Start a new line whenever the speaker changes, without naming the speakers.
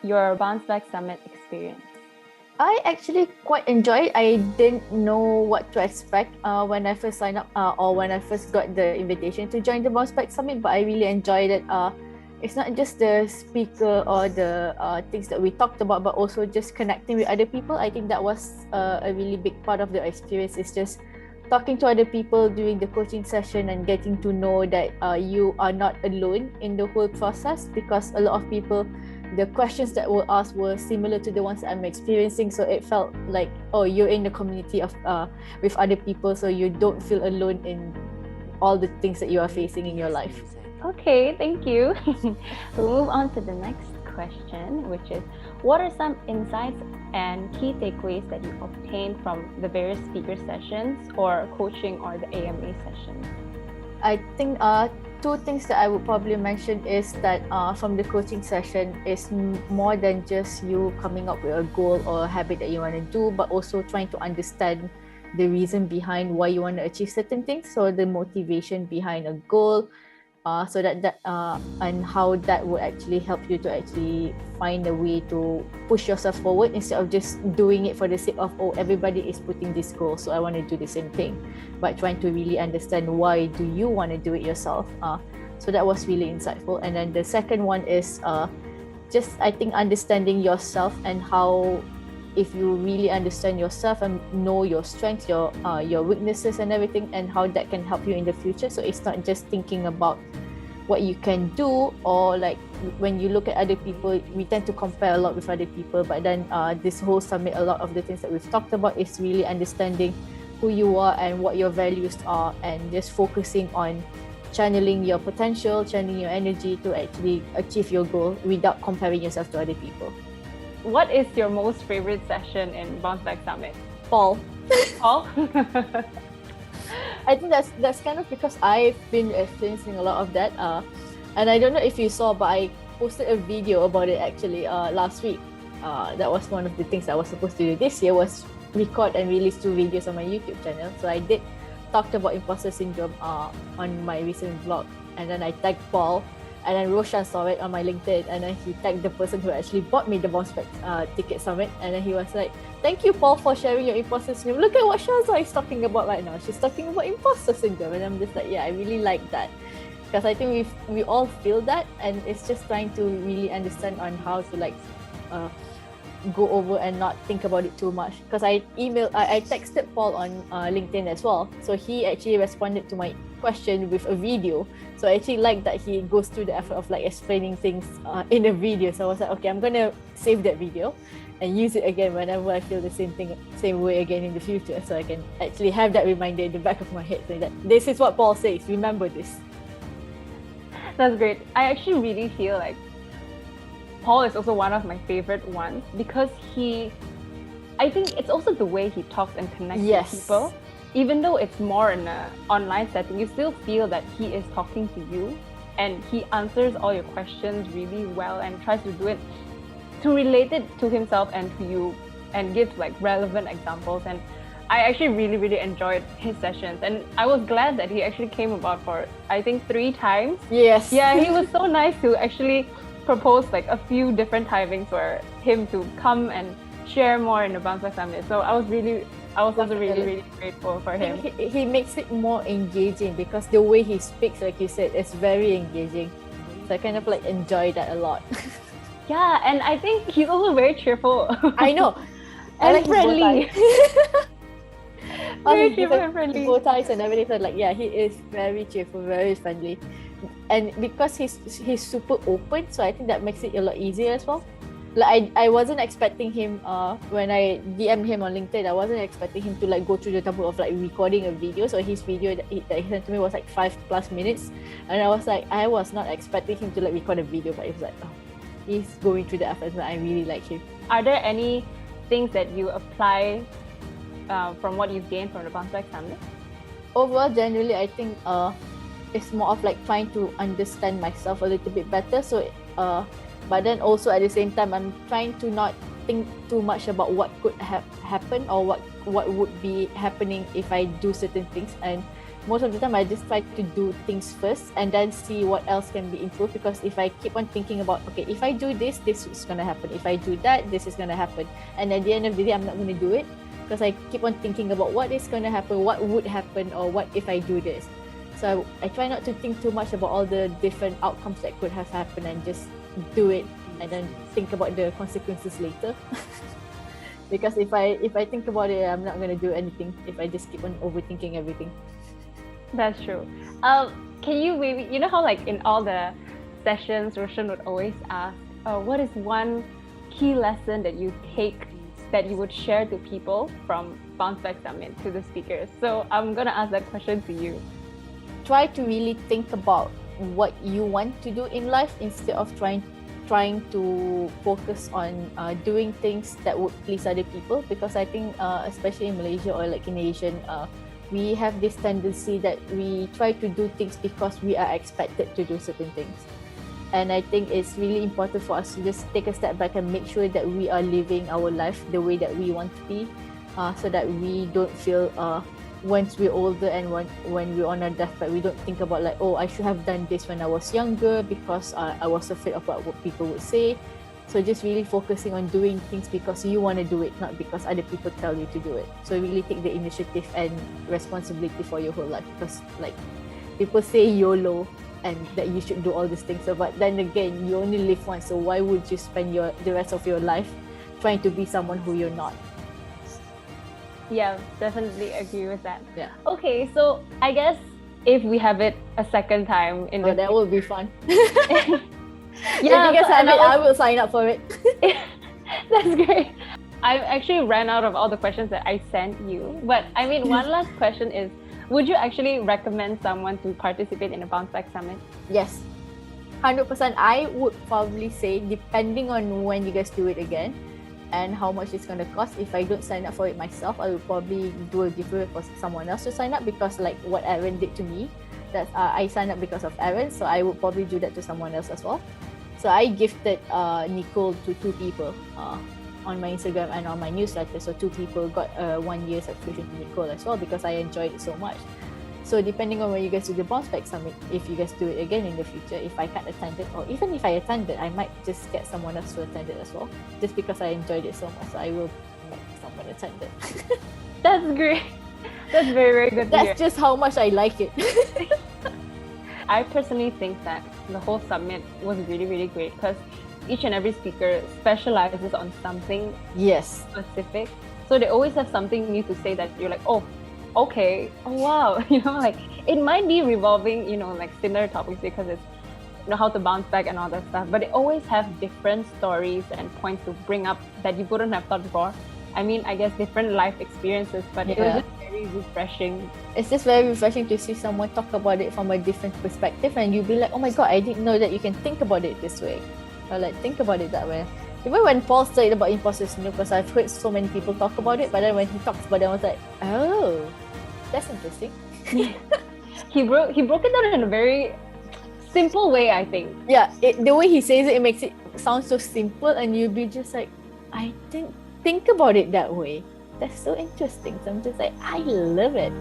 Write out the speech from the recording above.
your Bounce Back Summit experience?
I actually quite enjoyed. I didn't know what to expect when I first signed up or when I first got the invitation to join the Bounce Back Summit, but I really enjoyed it. It's not just the speaker or the things that we talked about, but also just connecting with other people. I think that was a really big part of the experience. It's just talking to other people during the coaching session and getting to know that you are not alone in the whole process, because a lot of people, the questions that were asked were similar to the ones that I'm experiencing. So it felt like, oh, you're in the community of with other people, so you don't feel alone in all the things that you are facing in your life.
Okay, thank you. We'll move on to the next question, which is, what are some insights and key takeaways that you obtained from the various speaker sessions or coaching or the AMA sessions?
I think two things that I would probably mention is that from the coaching session is more than just you coming up with a goal or a habit that you want to do, but also trying to understand the reason behind why you want to achieve certain things. So the motivation behind a goal, so that and how that would actually help you to actually find a way to push yourself forward instead of just doing it for the sake of, oh, everybody is putting this goal, so I want to do the same thing, but trying to really understand why do you want to do it yourself. So that was really insightful. And then the second one is just, I think, understanding yourself and how, if you really understand yourself and know your strengths, your weaknesses and everything, and how that can help you in the future. So it's not just thinking about what you can do, or like when you look at other people, we tend to compare a lot with other people, but then this whole summit, a lot of the things that we've talked about is really understanding who you are and what your values are, and just focusing on channeling your potential, channeling your energy to actually achieve your goal without comparing yourself to other people.
What is your most favorite session in Bounce Back Summit?
Paul.
Paul?
I think that's kind of because I've been experiencing a lot of that. And I don't know if you saw, but I posted a video about it actually last week. That was one of the things I was supposed to do this year, was record and release 2 videos on my YouTube channel. So I did talk about Impostor Syndrome on my recent vlog, and then I tagged Paul. And then Roshan saw it on my LinkedIn, and then he tagged the person who actually bought me the Bounce Back ticket summit. And then he was like, "Thank you, Paul, for sharing your imposter syndrome. Look at what Syaza is talking about right now. She's talking about imposter syndrome." And I'm just like, yeah, I really like that, because I think we all feel that, and it's just trying to really understand on how to like go over and not think about it too much. Because I texted Paul on LinkedIn as well, so he actually responded to my question with a video. So I actually like that he goes through the effort of like explaining things in a video. So I was like, okay, I'm gonna save that video and use it again whenever I feel the same way again in the future, so I can actually have that reminder in the back of my head, saying that this is what Paul says, remember this.
That's great. I actually really feel like Paul is also one of my favorite ones, because I think it's also the way he talks and connects with people. Even though it's more in an online setting, you still feel that he is talking to you, and he answers all your questions really well and tries to do it to relate it to himself and to you, and gives like relevant examples. And I actually really, really enjoyed his sessions, and I was glad that he actually came about for, I think, 3 times.
Yes.
Yeah, he was so nice to actually propose like a few different timings for him to come and share more in the Bounce Back Summit. So I was also really, really grateful for him.
He makes it more engaging, because the way he speaks, like you said, is very engaging. So I kind of like enjoy that a lot.
Yeah, and I think he's also very cheerful.
I know.
And
like
friendly. Very cheerful and friendly.
Bow ties and everything. So like, yeah, he is very cheerful, very friendly. And because he's super open, so I think that makes it a lot easier as well. Like I wasn't expecting him when I DM'd him on LinkedIn, I wasn't expecting him to like go through the trouble of like recording a video. So his video that he sent to me was like 5+ minutes, and I was not expecting him to like record a video, but it was like, oh, he's going through the efforts, and I really like him.
Are there any things that you apply from what you've gained from the Bounce Back Summit?
Overall, generally, I think it's more of like trying to understand myself a little bit better. So but then also at the same time, I'm trying to not think too much about what could happen, or what would be happening if I do certain things, and most of the time I just try to do things first and then see what else can be improved, because if I keep on thinking about, okay, if I do this, this is going to happen. If I do that, this is going to happen. And at the end of the day, I'm not going to do it because I keep on thinking about what is going to happen, what would happen, or what if I do this. So I try not to think too much about all the different outcomes that could have happened and just do it and then think about the consequences later. Because if I think about it, I'm not going to do anything if I just keep on overthinking everything.
That's true. Can you maybe, you know how like in all the sessions, Roshan would always ask, what is one key lesson that you take that you would share to people from Bounce Back Summit, to the speakers? So I'm going to ask that question to you.
Try to really think about what you want to do in life instead of trying to focus on doing things that would please other people, because I think especially in Malaysia or like in Asian, we have this tendency that we try to do things because we are expected to do certain things. And I think it's really important for us to just take a step back and make sure that we are living our life the way that we want to be, so that we don't feel once we're older and when we're on our deathbed, we don't think about like, oh, I should have done this when I was younger because I was afraid of what people would say. So just really focusing on doing things because you want to do it, not because other people tell you to do it. So really take the initiative and responsibility for your whole life, because like people say YOLO and that you should do all these things. So, but then again, you only live once, so why would you spend the rest of your life trying to be someone who you're not?
Yeah, definitely agree with that.
Yeah.
Okay, so I guess if we have it a second time in
that would be fun.
Yeah,
if you guys have it, I will sign up for it.
That's great. I actually ran out of all the questions that I sent you, but I mean, one last question is, would you actually recommend someone to participate in a Bounce Back Summit?
Yes, 100%. I would probably say, depending on when you guys do it again and how much it's going to cost, if I don't sign up for it myself, I would probably do a giveaway for someone else to sign up, because like what Aaron did to me, that I signed up because of Aaron, so I would probably do that to someone else as well. So I gifted Nicole to 2 people on my Instagram and on my newsletter. So 2 people got 1 year subscription to Nicole as well, because I enjoyed it so much. So depending on when you guys do the Bounce Back Summit, if you guys do it again in the future, if I can't attend it, or even if I attend it, I might just get someone else to attend it as well, just because I enjoyed it so much. So I will make someone attend it.
That's great. That's very, very good to hear.
That's just how much I like it.
I personally think that the whole summit was really, really great, because each and every speaker specializes on something specific. So they always have something new to say that you're like, oh, okay, oh wow, you know, like it might be revolving, you know, like similar topics, because it's, you know, how to bounce back and all that stuff, but they always have different stories and points to bring up that you wouldn't have thought before. I mean, I guess different life experiences, but it was just very refreshing.
It's just very refreshing to see someone talk about it from a different perspective, and you'll be like, oh my god, I didn't know that you can think about it this way, or like think about it that way. Even when Paul said about Impostor Syndrome, because I've heard so many people talk about it, but then when he talks about it, I was like, oh, that's interesting.
He broke it down in a very simple way, I think.
Yeah, the way he says it, it makes it sound so simple, and you'll be just like, I didn't think about it that way. That's so interesting. So I'm just like, I love it.